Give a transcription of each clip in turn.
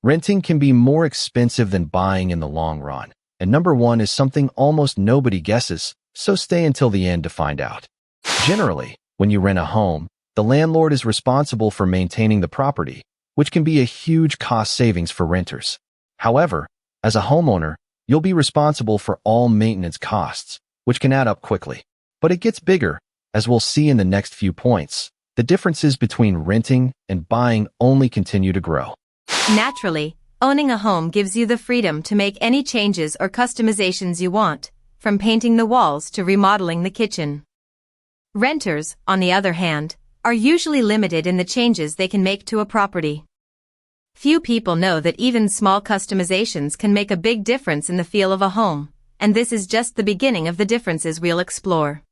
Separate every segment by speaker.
Speaker 1: Renting can be more expensive than buying in the long run, and number one is something almost nobody guesses, so stay until the end to find out. Generally, when you rent a home, the landlord is responsible for maintaining the property, which can be a huge cost savings for renters. However, as a homeowner, you'll be responsible for all maintenance costs, which can add up quickly. But it gets bigger, as we'll see in the next few points. The differences between renting and buying only continue to grow.
Speaker 2: Naturally, owning a home gives you the freedom to make any changes or customizations you want, from painting the walls to remodeling the kitchen. Renters, on the other hand, are usually limited in the changes they can make to a property. Few people know that even small customizations can make a big difference in the feel of a home, and this is just the beginning of the differences we'll explore.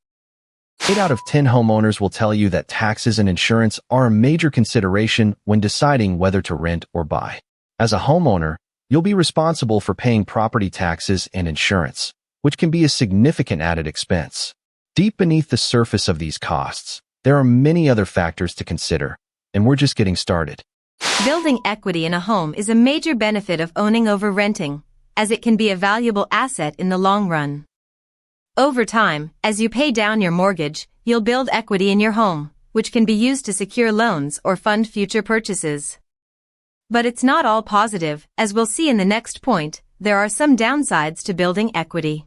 Speaker 1: 8 out of 10 homeowners will tell you that taxes and insurance are a major consideration when deciding whether to rent or buy. As a homeowner, you'll be responsible for paying property taxes and insurance, which can be a significant added expense. Deep beneath the surface of these costs, there are many other factors to consider, and we're just getting started.
Speaker 2: Building equity in a home is a major benefit of owning over renting, as it can be a valuable asset in the long run. Over time, as you pay down your mortgage, you'll build equity in your home, which can be used to secure loans or fund future purchases. But it's not all positive. As we'll see in the next point, there are some downsides to building equity.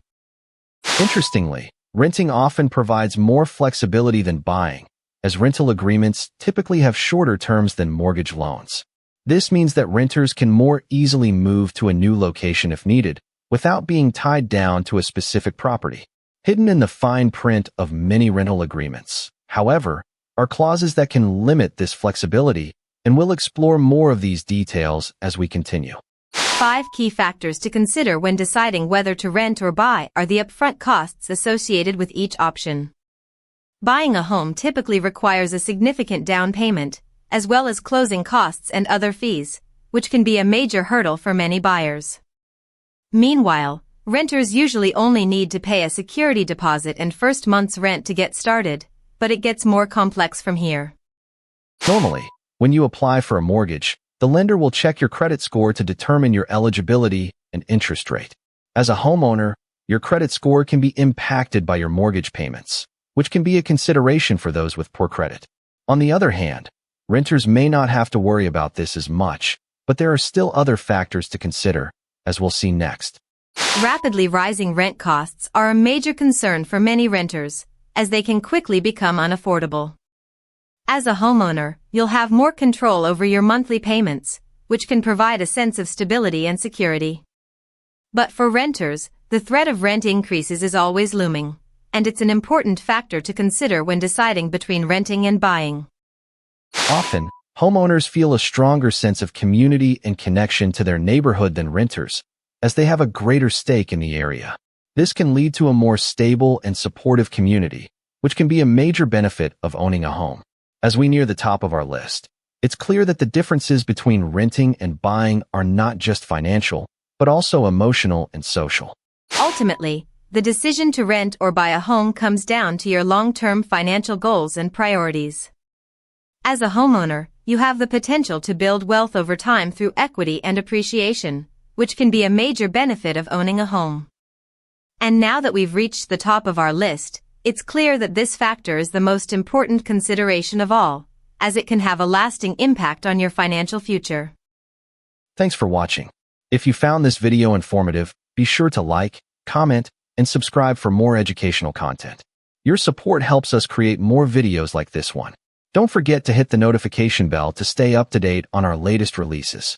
Speaker 1: Interestingly, renting often provides more flexibility than buying, as rental agreements typically have shorter terms than mortgage loans. This means that renters can more easily move to a new location if needed, without being tied down to a specific property. Hidden in the fine print of many rental agreements, however, are clauses that can limit this flexibility, and we'll explore more of these details as we continue.
Speaker 2: 5 key factors to consider when deciding whether to rent or buy are the upfront costs associated with each option. Buying a home typically requires a significant down payment, as well as closing costs and other fees, which can be a major hurdle for many buyers. Meanwhile, renters usually only need to pay a security deposit and first month's rent to get started, but it gets more complex from here.
Speaker 1: Normally, when you apply for a mortgage, the lender will check your credit score to determine your eligibility and interest rate. As a homeowner, your credit score can be impacted by your mortgage payments, which can be a consideration for those with poor credit. On the other hand, renters may not have to worry about this as much, but there are still other factors to consider, as we'll see next.
Speaker 2: Rapidly rising rent costs are a major concern for many renters, as they can quickly become unaffordable. As a homeowner, you'll have more control over your monthly payments, which can provide a sense of stability and security. But for renters, the threat of rent increases is always looming, and it's an important factor to consider when deciding between renting and buying.
Speaker 1: Often, homeowners feel a stronger sense of community and connection to their neighborhood than renters, as they have a greater stake in the area. This can lead to a more stable and supportive community, which can be a major benefit of owning a home. As we near the top of our list, it's clear that the differences between renting and buying are not just financial, but also emotional and social.
Speaker 2: Ultimately, the decision to rent or buy a home comes down to your long-term financial goals and priorities. As a homeowner, you have the potential to build wealth over time through equity and appreciation, which can be a major benefit of owning a home. And now that we've reached the top of our list, it's clear that this factor is the most important consideration of all, as it can have a lasting impact on your financial future.
Speaker 1: Thanks for watching. If you found this video informative, be sure to like, comment, and subscribe for more educational content. Your support helps us create more videos like this one. Don't forget to hit the notification bell to stay up to date on our latest releases.